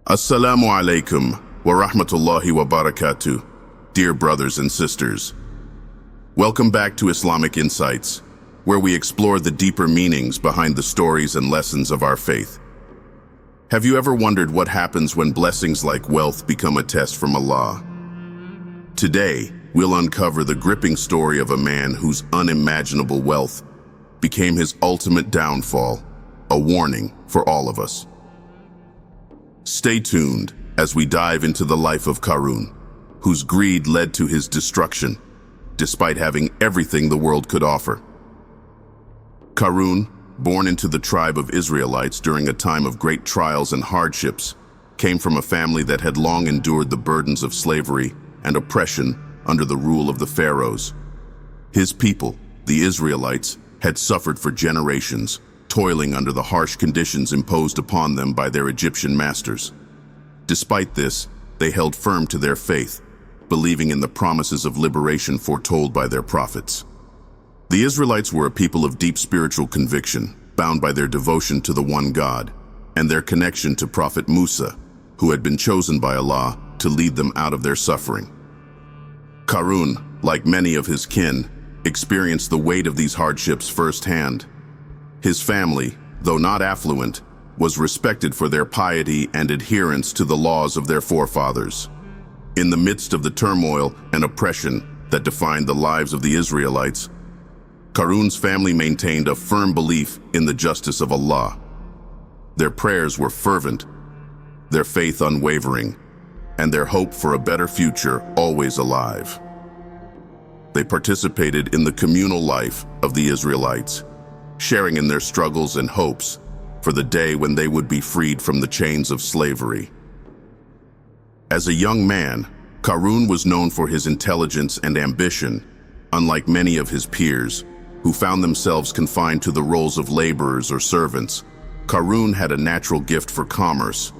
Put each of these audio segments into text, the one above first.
Assalamu alaikum wa rahmatullahi wa barakatuh, dear brothers and sisters. Welcome back to Islamic Insights, where we explore the deeper meanings behind the stories and lessons of our faith. Have you ever wondered what happens when blessings like wealth become a test from Allah? Today, we'll uncover the gripping story of a man whose unimaginable wealth became his ultimate downfall, a warning for all of us. Stay tuned as we dive into the life of Qarun, whose greed led to his destruction, despite having everything the world could offer. Qarun, born into the tribe of Israelites during a time of great trials and hardships, came from a family that had long endured the burdens of slavery and oppression under the rule of the pharaohs. His people, the Israelites, had suffered for generations, toiling under the harsh conditions imposed upon them by their Egyptian masters. Despite this, they held firm to their faith, believing in the promises of liberation foretold by their prophets. The Israelites were a people of deep spiritual conviction, bound by their devotion to the one God, and their connection to Prophet Musa, who had been chosen by Allah to lead them out of their suffering. Qarun, like many of his kin, experienced the weight of these hardships firsthand. His family, though not affluent, was respected for their piety and adherence to the laws of their forefathers. In the midst of the turmoil and oppression that defined the lives of the Israelites, Qarun's family maintained a firm belief in the justice of Allah. Their prayers were fervent, their faith unwavering, and their hope for a better future always alive. They participated in the communal life of the Israelites, sharing in their struggles and hopes for the day when they would be freed from the chains of slavery. As a young man, Qarun was known for his intelligence and ambition, unlike many of his peers, who found themselves confined to the roles of laborers or servants. Qarun had a natural gift for commerce.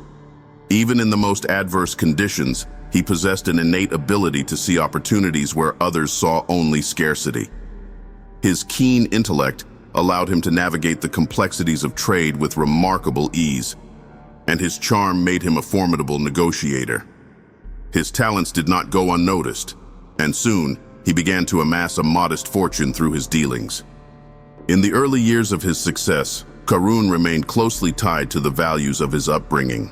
Even in the most adverse conditions, he possessed an innate ability to see opportunities where others saw only scarcity. His keen intellect allowed him to navigate the complexities of trade with remarkable ease, and his charm made him a formidable negotiator. His talents did not go unnoticed, and soon he began to amass a modest fortune through his dealings. In the early years of his success, Qarun remained closely tied to the values of his upbringing.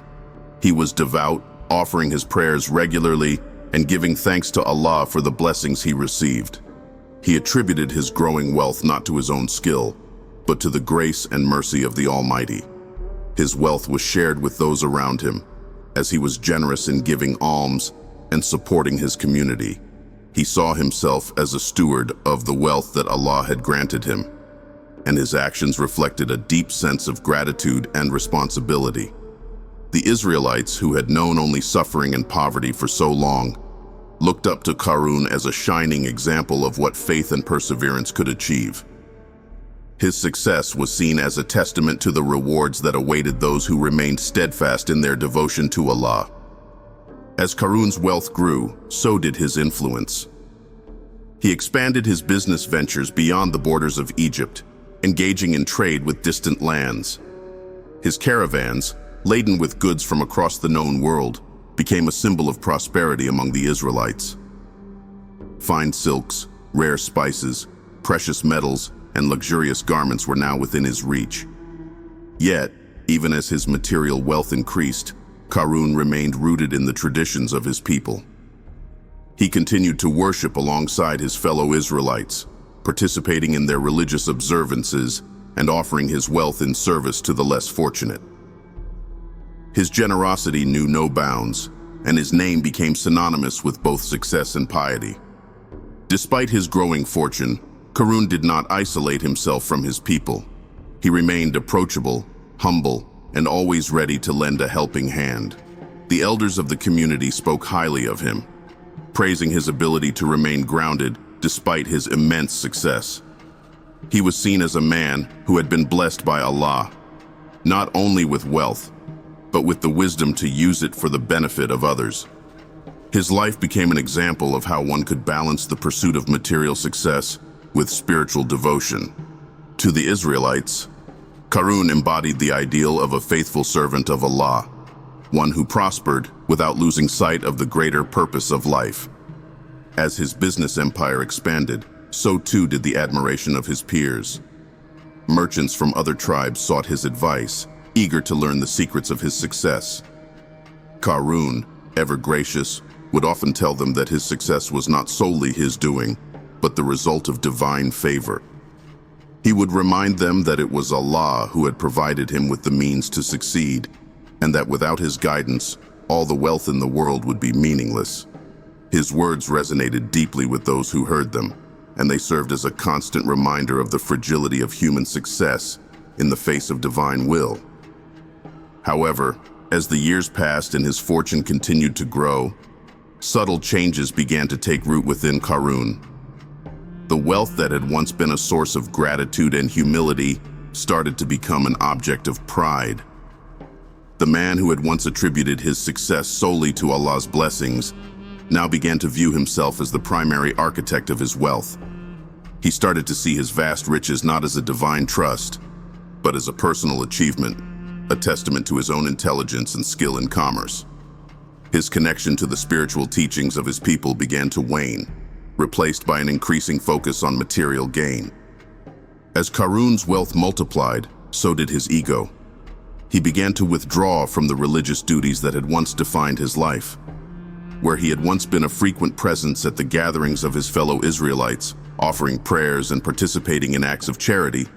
He was devout, offering his prayers regularly and giving thanks to Allah for the blessings he received. He attributed his growing wealth not to his own skill, but to the grace and mercy of the Almighty. His wealth was shared with those around him, as he was generous in giving alms and supporting his community. He saw himself as a steward of the wealth that Allah had granted him, and his actions reflected a deep sense of gratitude and responsibility. The Israelites, who had known only suffering and poverty for so long, looked up to Qarun as a shining example of what faith and perseverance could achieve. His success was seen as a testament to the rewards that awaited those who remained steadfast in their devotion to Allah. As Qarun's wealth grew, so did his influence. He expanded his business ventures beyond the borders of Egypt, engaging in trade with distant lands. His caravans, laden with goods from across the known world, became a symbol of prosperity among the Israelites. Fine silks, rare spices, precious metals, and luxurious garments were now within his reach. Yet, even as his material wealth increased, Qarun remained rooted in the traditions of his people. He continued to worship alongside his fellow Israelites, participating in their religious observances and offering his wealth in service to the less fortunate. His generosity knew no bounds, and his name became synonymous with both success and piety. Despite his growing fortune, Qarun did not isolate himself from his people. He remained approachable, humble, and always ready to lend a helping hand. The elders of the community spoke highly of him, praising his ability to remain grounded despite his immense success. He was seen as a man who had been blessed by Allah, not only with wealth, but with the wisdom to use it for the benefit of others. His life became an example of how one could balance the pursuit of material success with spiritual devotion. To the Israelites, Qarun embodied the ideal of a faithful servant of Allah, one who prospered without losing sight of the greater purpose of life. As his business empire expanded, so too did the admiration of his peers. Merchants from other tribes sought his advice, eager to learn the secrets of his success. Qarun, ever gracious, would often tell them that his success was not solely his doing, but the result of divine favor. He would remind them that it was Allah who had provided him with the means to succeed, and that without his guidance, all the wealth in the world would be meaningless. His words resonated deeply with those who heard them, and they served as a constant reminder of the fragility of human success in the face of divine will. However, as the years passed and his fortune continued to grow, subtle changes began to take root within Qarun. The wealth that had once been a source of gratitude and humility started to become an object of pride. The man who had once attributed his success solely to Allah's blessings now began to view himself as the primary architect of his wealth. He started to see his vast riches not as a divine trust, but as a personal achievement, a testament to his own intelligence and skill in commerce. His connection to the spiritual teachings of his people began to wane, replaced by an increasing focus on material gain. As Qarun's wealth multiplied, so did his ego. He began to withdraw from the religious duties that had once defined his life. Where he had once been a frequent presence at the gatherings of his fellow Israelites, offering prayers and participating in acts of charity,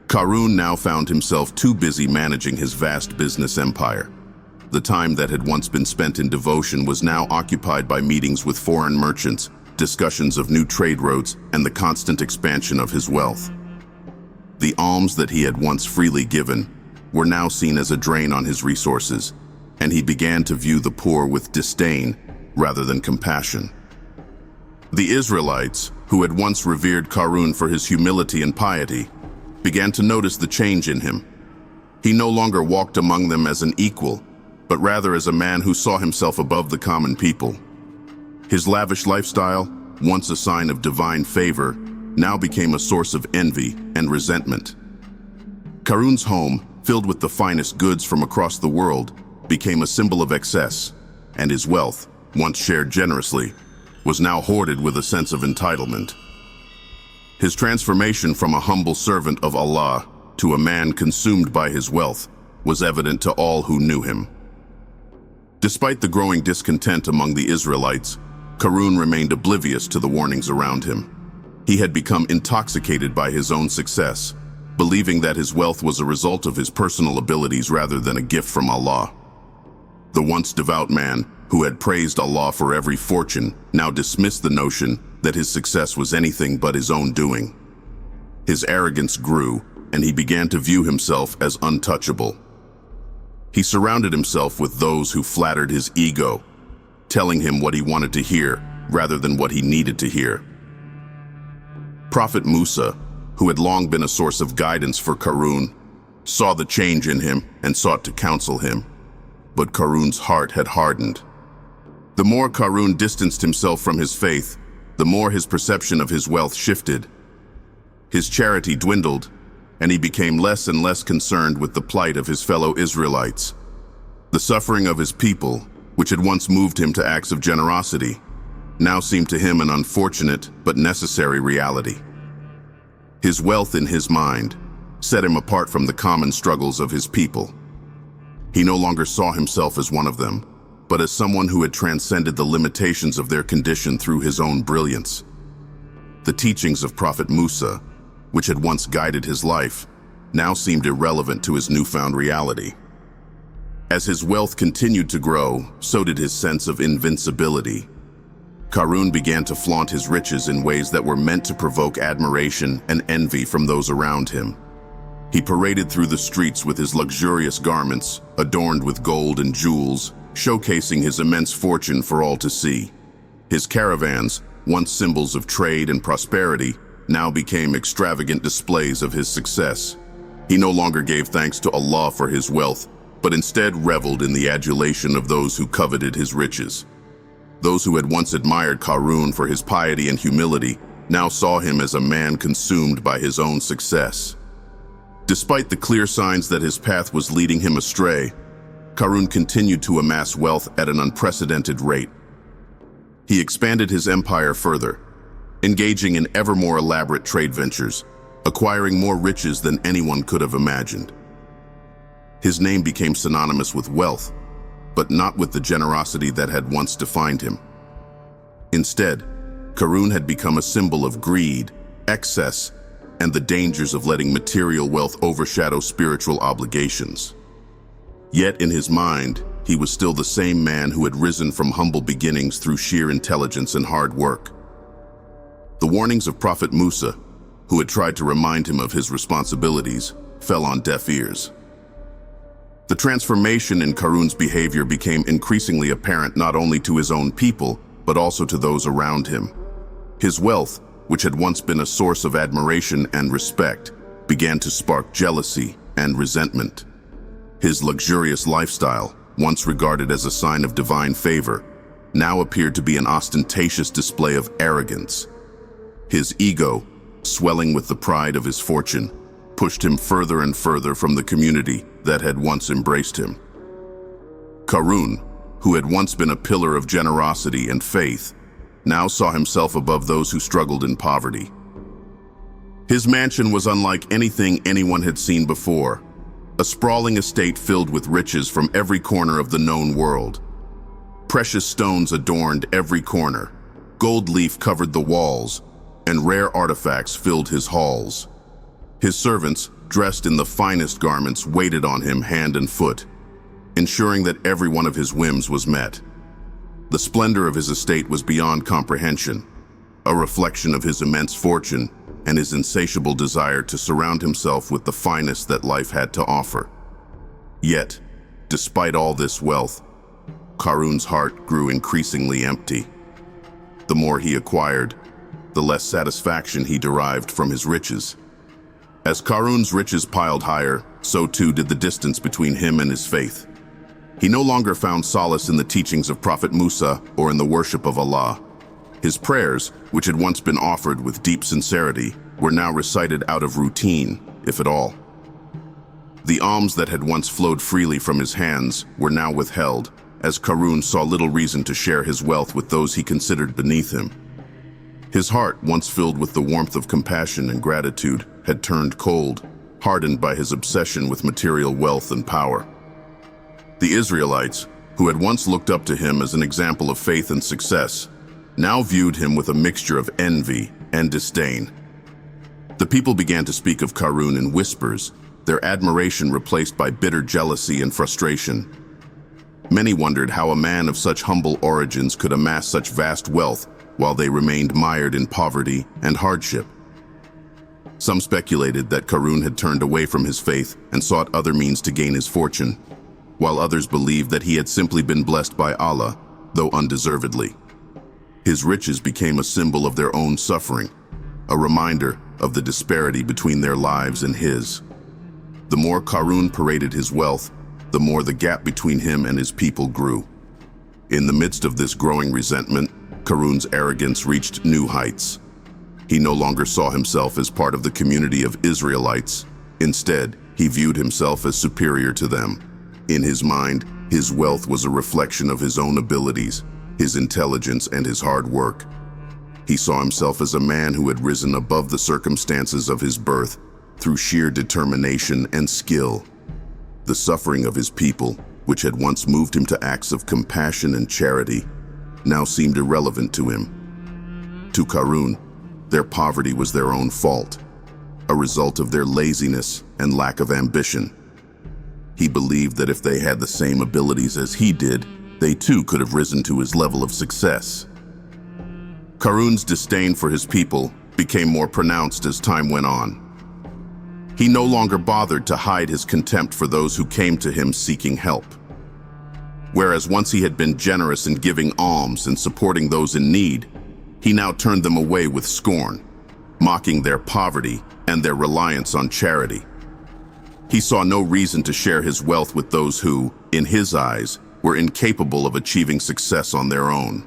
Qarun now found himself too busy managing his vast business empire. The time that had once been spent in devotion was now occupied by meetings with foreign merchants, discussions of new trade routes, and the constant expansion of his wealth. The alms that he had once freely given were now seen as a drain on his resources, and he began to view the poor with disdain rather than compassion. The Israelites, who had once revered Qarun for his humility and piety, began to notice the change in him. He no longer walked among them as an equal, but rather as a man who saw himself above the common people. His lavish lifestyle, once a sign of divine favor, now became a source of envy and resentment. Qarun's home, filled with the finest goods from across the world, became a symbol of excess, and his wealth, once shared generously, was now hoarded with a sense of entitlement. His transformation from a humble servant of Allah to a man consumed by his wealth was evident to all who knew him. Despite the growing discontent among the Israelites, Qarun remained oblivious to the warnings around him. He had become intoxicated by his own success, believing that his wealth was a result of his personal abilities rather than a gift from Allah. The once devout man, who had praised Allah for every fortune, now dismissed the notion that his success was anything but his own doing. His arrogance grew, and he began to view himself as untouchable. He surrounded himself with those who flattered his ego, telling him what he wanted to hear rather than what he needed to hear. Prophet Musa, who had long been a source of guidance for Qarun, saw the change in him and sought to counsel him. But Qarun's heart had hardened. The more Qarun distanced himself from his faith, the more his perception of his wealth shifted. His charity dwindled, and he became less and less concerned with the plight of his fellow Israelites. The suffering of his people, which had once moved him to acts of generosity, now seemed to him an unfortunate but necessary reality. His wealth in his mind set him apart from the common struggles of his people. He no longer saw himself as one of them, but as someone who had transcended the limitations of their condition through his own brilliance. The teachings of Prophet Musa, which had once guided his life, now seemed irrelevant to his newfound reality. As his wealth continued to grow, so did his sense of invincibility. Qarun began to flaunt his riches in ways that were meant to provoke admiration and envy from those around him. He paraded through the streets with his luxurious garments, adorned with gold and jewels, showcasing his immense fortune for all to see. His caravans, once symbols of trade and prosperity, now became extravagant displays of his success. He no longer gave thanks to Allah for his wealth, but instead reveled in the adulation of those who coveted his riches. Those who had once admired Qarun for his piety and humility now saw him as a man consumed by his own success. Despite the clear signs that his path was leading him astray, Qarun continued to amass wealth at an unprecedented rate. He expanded his empire further, engaging in ever more elaborate trade ventures, acquiring more riches than anyone could have imagined. His name became synonymous with wealth, but not with the generosity that had once defined him. Instead, Qarun had become a symbol of greed, excess, and the dangers of letting material wealth overshadow spiritual obligations. Yet in his mind, he was still the same man who had risen from humble beginnings through sheer intelligence and hard work. The warnings of Prophet Musa, who had tried to remind him of his responsibilities, fell on deaf ears. The transformation in Qarun's behavior became increasingly apparent not only to his own people, but also to those around him. His wealth, which had once been a source of admiration and respect, began to spark jealousy and resentment. His luxurious lifestyle, once regarded as a sign of divine favor, now appeared to be an ostentatious display of arrogance. His ego, swelling with the pride of his fortune, pushed him further and further from the community that had once embraced him. Qarun, who had once been a pillar of generosity and faith, now saw himself above those who struggled in poverty. His mansion was unlike anything anyone had seen before, a sprawling estate filled with riches from every corner of the known world. Precious stones adorned every corner, gold leaf covered the walls, and rare artifacts filled his halls. His servants, dressed in the finest garments, waited on him hand and foot, ensuring that every one of his whims was met. The splendor of his estate was beyond comprehension, a reflection of his immense fortune and his insatiable desire to surround himself with the finest that life had to offer. Yet, despite all this wealth, Qarun's heart grew increasingly empty. The more he acquired, the less satisfaction he derived from his riches. As Qarun's riches piled higher, so too did the distance between him and his faith. He no longer found solace in the teachings of Prophet Musa or in the worship of Allah. His prayers, which had once been offered with deep sincerity, were now recited out of routine, if at all. The alms that had once flowed freely from his hands were now withheld, as Qarun saw little reason to share his wealth with those he considered beneath him. His heart, once filled with the warmth of compassion and gratitude, had turned cold, hardened by his obsession with material wealth and power. The Israelites, who had once looked up to him as an example of faith and success, now viewed him with a mixture of envy and disdain. The people began to speak of Qarun in whispers, their admiration replaced by bitter jealousy and frustration. Many wondered how a man of such humble origins could amass such vast wealth while they remained mired in poverty and hardship. Some speculated that Qarun had turned away from his faith and sought other means to gain his fortune, while others believed that he had simply been blessed by Allah, though undeservedly. His riches became a symbol of their own suffering, a reminder of the disparity between their lives and his. The more Qarun paraded his wealth, the more the gap between him and his people grew. In the midst of this growing resentment, Qarun's arrogance reached new heights. He no longer saw himself as part of the community of Israelites. Instead, he viewed himself as superior to them. In his mind, his wealth was a reflection of his own abilities, his intelligence, and his hard work. He saw himself as a man who had risen above the circumstances of his birth through sheer determination and skill. The suffering of his people, which had once moved him to acts of compassion and charity, now seemed irrelevant to him. To Qarun, their poverty was their own fault, a result of their laziness and lack of ambition. He believed that if they had the same abilities as he did, they too could have risen to his level of success. Qarun's disdain for his people became more pronounced as time went on. He no longer bothered to hide his contempt for those who came to him seeking help. Whereas once he had been generous in giving alms and supporting those in need, he now turned them away with scorn, mocking their poverty and their reliance on charity. He saw no reason to share his wealth with those who, in his eyes, were incapable of achieving success on their own.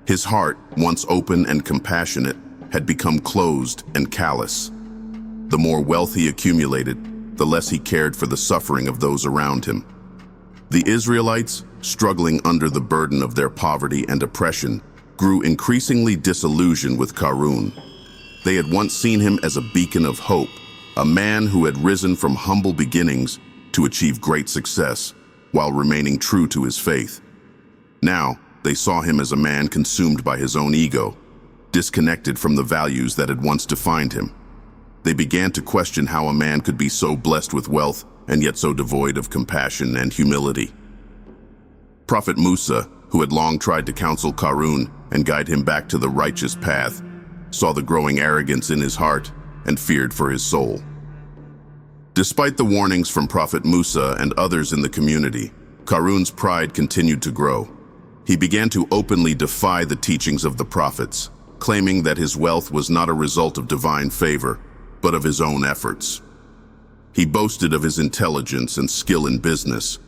His heart, once open and compassionate, had become closed and callous. The more wealth he accumulated, the less he cared for the suffering of those around him. The Israelites, struggling under the burden of their poverty and oppression, grew increasingly disillusioned with Qarun. They had once seen him as a beacon of hope, a man who had risen from humble beginnings to achieve great success while remaining true to his faith. Now, they saw him as a man consumed by his own ego, disconnected from the values that had once defined him. They began to question how a man could be so blessed with wealth and yet so devoid of compassion and humility. Prophet Musa, who had long tried to counsel Qarun and guide him back to the righteous path, saw the growing arrogance in his heart and feared for his soul. Despite the warnings from Prophet Musa and others in the community, Qarun's pride continued to grow. He began to openly defy the teachings of the prophets, claiming that his wealth was not a result of divine favor, but of his own efforts. He boasted of his intelligence and skill in business,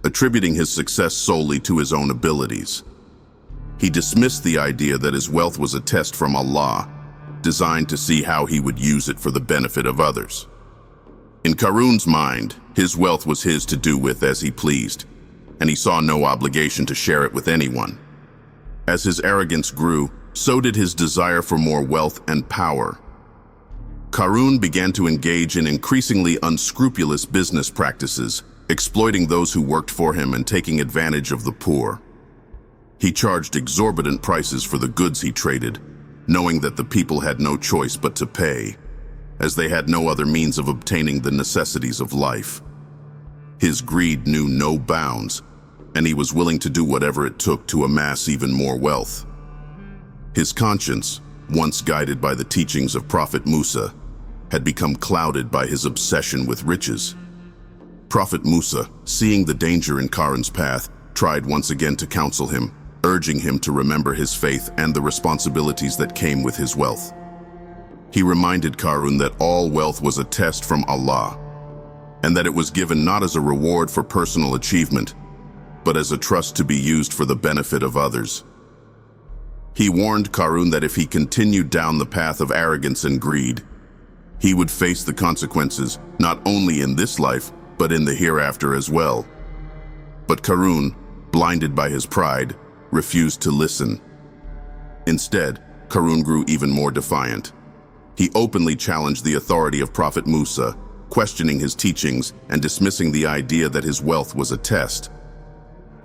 attributing his success solely to his own abilities. He dismissed the idea that his wealth was a test from Allah, designed to see how he would use it for the benefit of others. In Qarun's mind, his wealth was his to do with as he pleased, and he saw no obligation to share it with anyone. As his arrogance grew, so did his desire for more wealth and power. Qarun began to engage in increasingly unscrupulous business practices, exploiting those who worked for him and taking advantage of the poor. He charged exorbitant prices for the goods he traded, knowing that the people had no choice but to pay, as they had no other means of obtaining the necessities of life. His greed knew no bounds, and he was willing to do whatever it took to amass even more wealth. His conscience, once guided by the teachings of Prophet Musa, had become clouded by his obsession with riches. Prophet Musa, seeing the danger in Qarun's path, tried once again to counsel him, urging him to remember his faith and the responsibilities that came with his wealth. He reminded Qarun that all wealth was a test from Allah, and that it was given not as a reward for personal achievement, but as a trust to be used for the benefit of others. He warned Qarun that if he continued down the path of arrogance and greed, he would face the consequences not only in this life, but in the hereafter as well. But Qarun, blinded by his pride, refused to listen. Instead, Qarun grew even more defiant. He openly challenged the authority of Prophet Musa, questioning his teachings and dismissing the idea that his wealth was a test.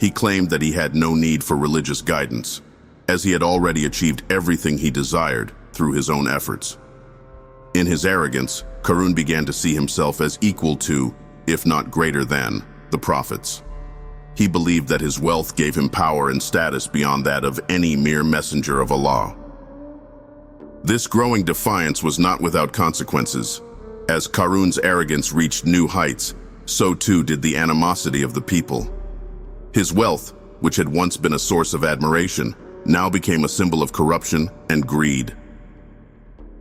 He claimed that he had no need for religious guidance, as he had already achieved everything he desired through his own efforts. In his arrogance, Qarun began to see himself as equal to, if not greater than, the prophets. He believed that his wealth gave him power and status beyond that of any mere messenger of Allah. This growing defiance was not without consequences. As Qarun's arrogance reached new heights, so too did the animosity of the people. His wealth, which had once been a source of admiration, now became a symbol of corruption and greed.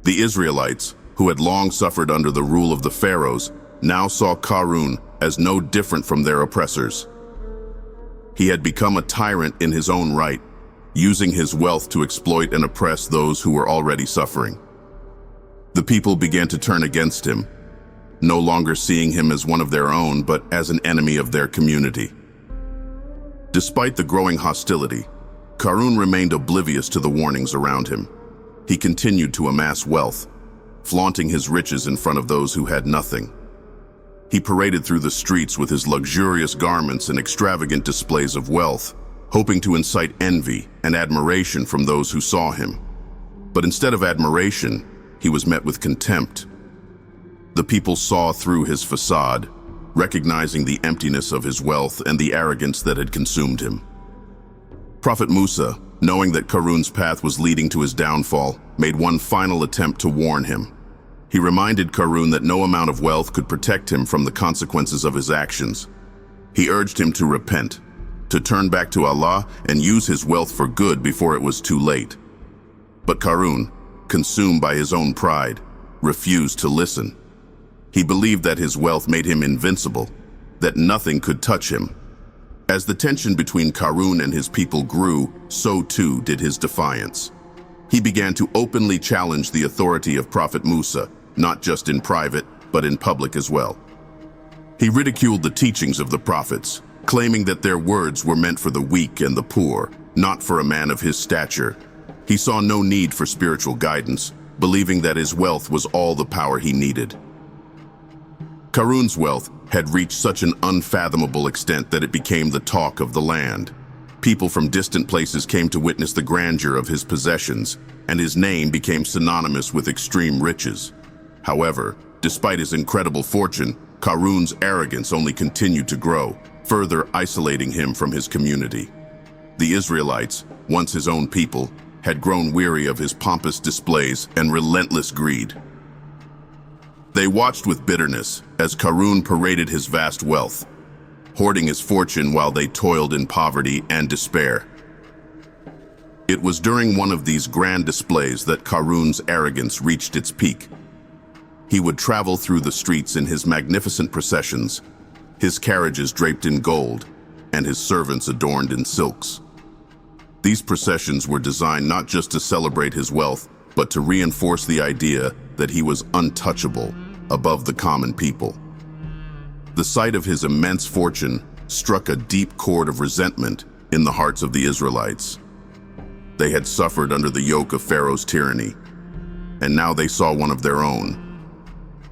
The Israelites, who had long suffered under the rule of the pharaohs, now saw Qarun as no different from their oppressors. He had become a tyrant in his own right, using his wealth to exploit and oppress those who were already suffering. The people began to turn against him, no longer seeing him as one of their own, but as an enemy of their community. Despite the growing hostility, Qarun remained oblivious to the warnings around him. He continued to amass wealth, flaunting his riches in front of those who had nothing. He paraded through the streets with his luxurious garments and extravagant displays of wealth, hoping to incite envy and admiration from those who saw him. But instead of admiration, he was met with contempt. The people saw through his facade, recognizing the emptiness of his wealth and the arrogance that had consumed him. Prophet Musa, knowing that Qarun's path was leading to his downfall, made one final attempt to warn him. He reminded Qarun that no amount of wealth could protect him from the consequences of his actions. He urged him to repent, to turn back to Allah and use his wealth for good before it was too late. But Qarun, consumed by his own pride, refused to listen. He believed that his wealth made him invincible, that nothing could touch him. As the tension between Qarun and his people grew, so too did his defiance. He began to openly challenge the authority of Prophet Musa, not just in private, but in public as well. He ridiculed the teachings of the prophets, claiming that their words were meant for the weak and the poor, not for a man of his stature. He saw no need for spiritual guidance, believing that his wealth was all the power he needed. Qarun's wealth had reached such an unfathomable extent that it became the talk of the land. People from distant places came to witness the grandeur of his possessions, and his name became synonymous with extreme riches. However, despite his incredible fortune, Qarun's arrogance only continued to grow, further isolating him from his community. The Israelites, once his own people, had grown weary of his pompous displays and relentless greed. They watched with bitterness as Qarun paraded his vast wealth, hoarding his fortune while they toiled in poverty and despair. It was during one of these grand displays that Qarun's arrogance reached its peak. He would travel through the streets in his magnificent processions, his carriages draped in gold, and his servants adorned in silks. These processions were designed not just to celebrate his wealth, but to reinforce the idea that he was untouchable, above the common people. The sight of his immense fortune struck a deep chord of resentment in the hearts of the Israelites. They had suffered under the yoke of Pharaoh's tyranny, and now they saw one of their own,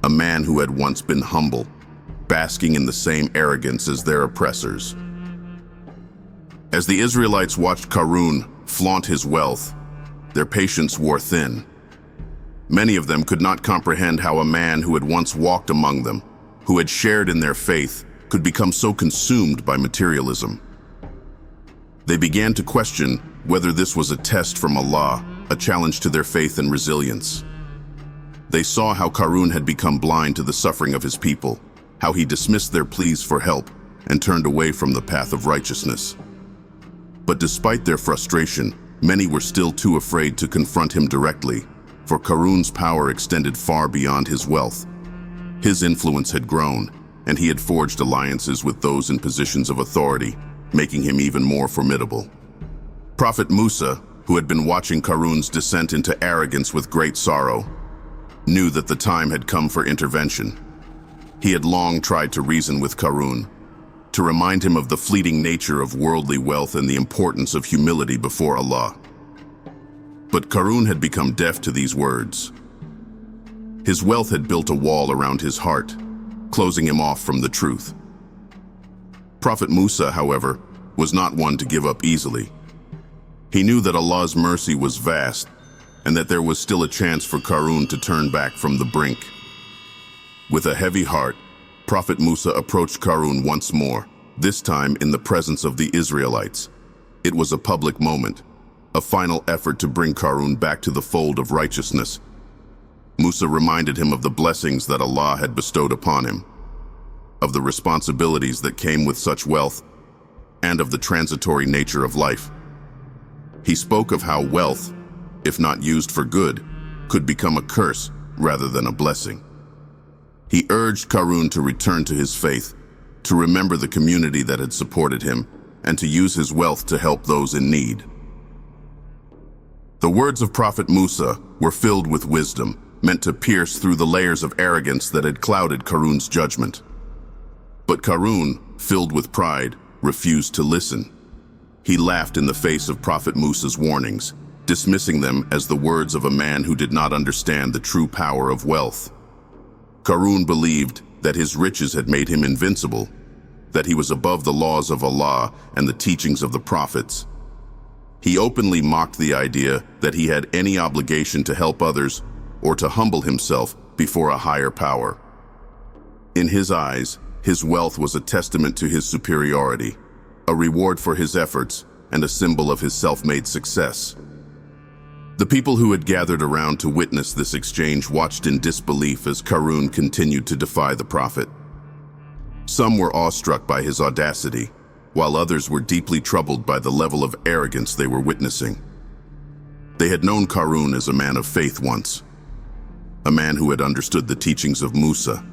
a man who had once been humble, basking in the same arrogance as their oppressors. As the Israelites watched Qarun flaunt his wealth, their patience wore thin. Many of them could not comprehend how a man who had once walked among them, who had shared in their faith, could become so consumed by materialism. They began to question whether this was a test from Allah, a challenge to their faith and resilience. They saw how Qarun had become blind to the suffering of his people, how he dismissed their pleas for help and turned away from the path of righteousness. But despite their frustration, many were still too afraid to confront him directly, for Qarun's power extended far beyond his wealth. His influence had grown, and he had forged alliances with those in positions of authority, making him even more formidable. Prophet Musa, who had been watching Qarun's descent into arrogance with great sorrow, knew that the time had come for intervention. He had long tried to reason with Qarun, to remind him of the fleeting nature of worldly wealth and the importance of humility before Allah. But Qarun had become deaf to these words. His wealth had built a wall around his heart, closing him off from the truth. Prophet Musa, however, was not one to give up easily. He knew that Allah's mercy was vast, and that there was still a chance for Qarun to turn back from the brink. With a heavy heart, Prophet Musa approached Qarun once more, this time in the presence of the Israelites. It was a public moment, a final effort to bring Qarun back to the fold of righteousness. Musa reminded him of the blessings that Allah had bestowed upon him, of the responsibilities that came with such wealth, and of the transitory nature of life. He spoke of how wealth, if not used for good, could become a curse rather than a blessing. He urged Qarun to return to his faith, to remember the community that had supported him, and to use his wealth to help those in need. The words of Prophet Musa were filled with wisdom, meant to pierce through the layers of arrogance that had clouded Qarun's judgment. But Qarun, filled with pride, refused to listen. He laughed in the face of Prophet Musa's warnings, dismissing them as the words of a man who did not understand the true power of wealth. Qarun believed that his riches had made him invincible, that he was above the laws of Allah and the teachings of the prophets. He openly mocked the idea that he had any obligation to help others or to humble himself before a higher power. In his eyes, his wealth was a testament to his superiority, a reward for his efforts, and a symbol of his self-made success. The people who had gathered around to witness this exchange watched in disbelief as Qarun continued to defy the prophet. Some were awestruck by his audacity, while others were deeply troubled by the level of arrogance they were witnessing. They had known Qarun as a man of faith once, a man who had understood the teachings of Musa,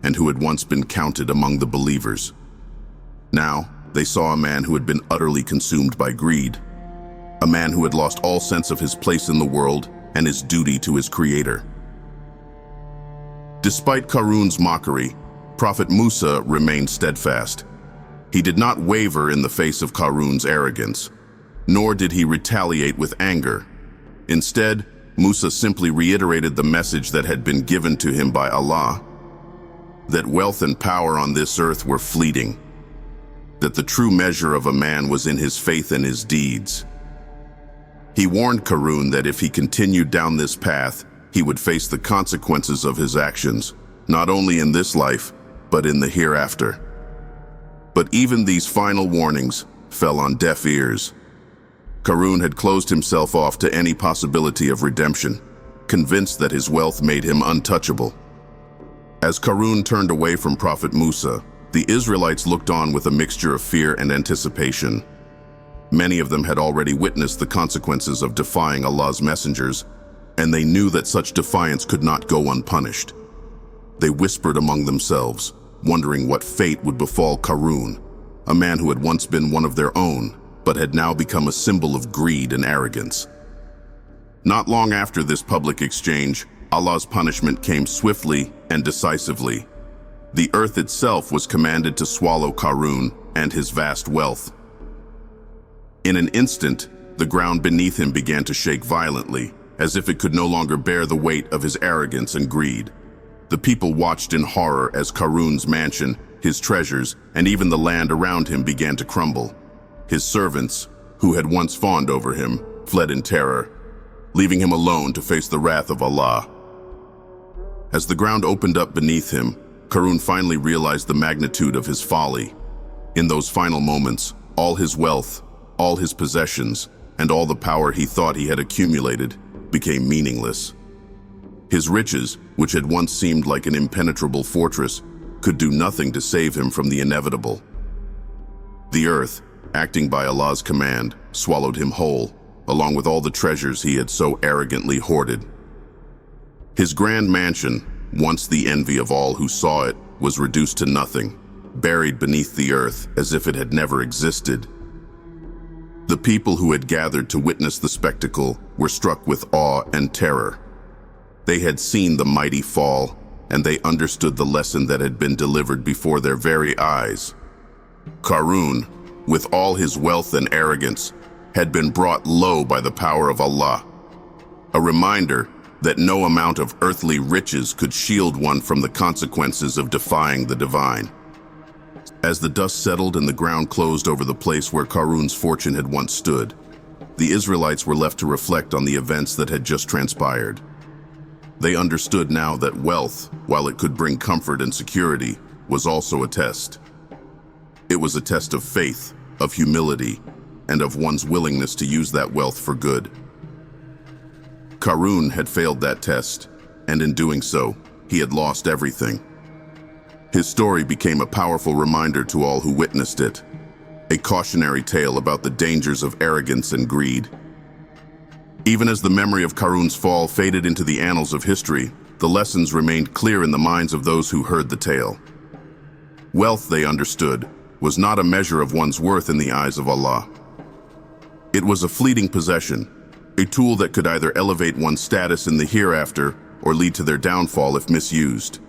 and who had once been counted among the believers. Now, they saw a man who had been utterly consumed by greed, a man who had lost all sense of his place in the world and his duty to his Creator. Despite Qarun's mockery, Prophet Musa remained steadfast. He did not waver in the face of Qarun's arrogance, nor did he retaliate with anger. Instead, Musa simply reiterated the message that had been given to him by Allah, that wealth and power on this earth were fleeting, that the true measure of a man was in his faith and his deeds. He warned Qarun that if he continued down this path, he would face the consequences of his actions, not only in this life, but in the hereafter. But even these final warnings fell on deaf ears. Qarun had closed himself off to any possibility of redemption, convinced that his wealth made him untouchable. As Qarun turned away from Prophet Musa, the Israelites looked on with a mixture of fear and anticipation. Many of them had already witnessed the consequences of defying Allah's messengers, and they knew that such defiance could not go unpunished. They whispered among themselves, wondering what fate would befall Qarun, a man who had once been one of their own, but had now become a symbol of greed and arrogance. Not long after this public exchange, Allah's punishment came swiftly and decisively. The earth itself was commanded to swallow Qarun and his vast wealth. In an instant, the ground beneath him began to shake violently, as if it could no longer bear the weight of his arrogance and greed. The people watched in horror as Qarun's mansion, his treasures, and even the land around him began to crumble. His servants, who had once fawned over him, fled in terror, leaving him alone to face the wrath of Allah. As the ground opened up beneath him, Qarun finally realized the magnitude of his folly. In those final moments, all his wealth, all his possessions, and all the power he thought he had accumulated became meaningless. His riches, which had once seemed like an impenetrable fortress, could do nothing to save him from the inevitable. The earth, acting by Allah's command, swallowed him whole, along with all the treasures he had so arrogantly hoarded. His grand mansion, once the envy of all who saw it, was reduced to nothing, buried beneath the earth as if it had never existed. The people who had gathered to witness the spectacle were struck with awe and terror. They had seen the mighty fall, and they understood the lesson that had been delivered before their very eyes. Qarun, with all his wealth and arrogance, had been brought low by the power of Allah, a reminder that no amount of earthly riches could shield one from the consequences of defying the divine. As the dust settled and the ground closed over the place where Qarun's fortune had once stood, the Israelites were left to reflect on the events that had just transpired. They understood now that wealth, while it could bring comfort and security, was also a test. It was a test of faith, of humility, and of one's willingness to use that wealth for good. Qarun had failed that test, and in doing so, he had lost everything. His story became a powerful reminder to all who witnessed it, a cautionary tale about the dangers of arrogance and greed. Even as the memory of Qarun's fall faded into the annals of history, the lessons remained clear in the minds of those who heard the tale. Wealth, they understood, was not a measure of one's worth in the eyes of Allah. It was a fleeting possession, a tool that could either elevate one's status in the hereafter or lead to their downfall if misused.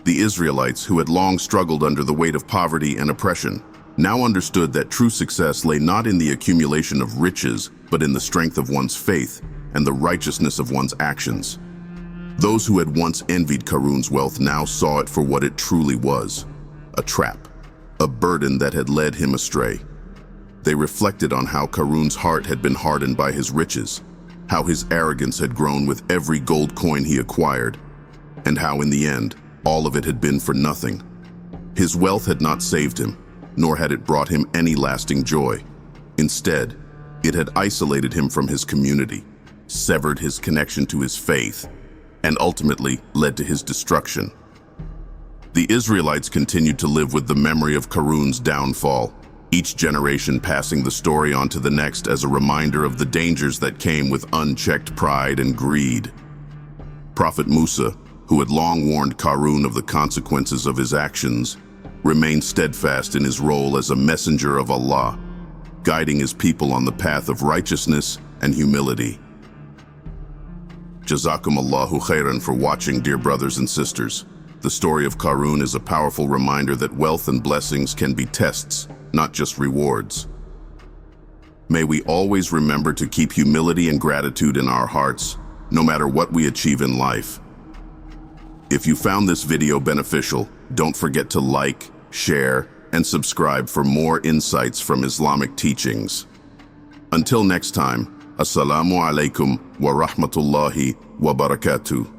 The Israelites, who had long struggled under the weight of poverty and oppression, now understood that true success lay not in the accumulation of riches, but in the strength of one's faith and the righteousness of one's actions. Those who had once envied Qarun's wealth now saw it for what it truly was, a trap, a burden that had led him astray. They reflected on how Qarun's heart had been hardened by his riches, how his arrogance had grown with every gold coin he acquired, and how in the end, all of it had been for nothing. His wealth had not saved him, nor had it brought him any lasting joy. Instead, it had isolated him from his community, severed his connection to his faith, and ultimately led to his destruction. The Israelites continued to live with the memory of Qarun's downfall, each generation passing the story on to the next as a reminder of the dangers that came with unchecked pride and greed. Prophet Musa, who had long warned Qarun of the consequences of his actions, remained steadfast in his role as a messenger of Allah, guiding his people on the path of righteousness and humility. Jazakumullahu khairan for watching, dear brothers and sisters. The story of Qarun is a powerful reminder that wealth and blessings can be tests, not just rewards. May we always remember to keep humility and gratitude in our hearts, no matter what we achieve in life. If you found this video beneficial, don't forget to like, share, and subscribe for more insights from Islamic teachings. Until next time, Assalamu alaikum wa rahmatullahi wa barakatuh.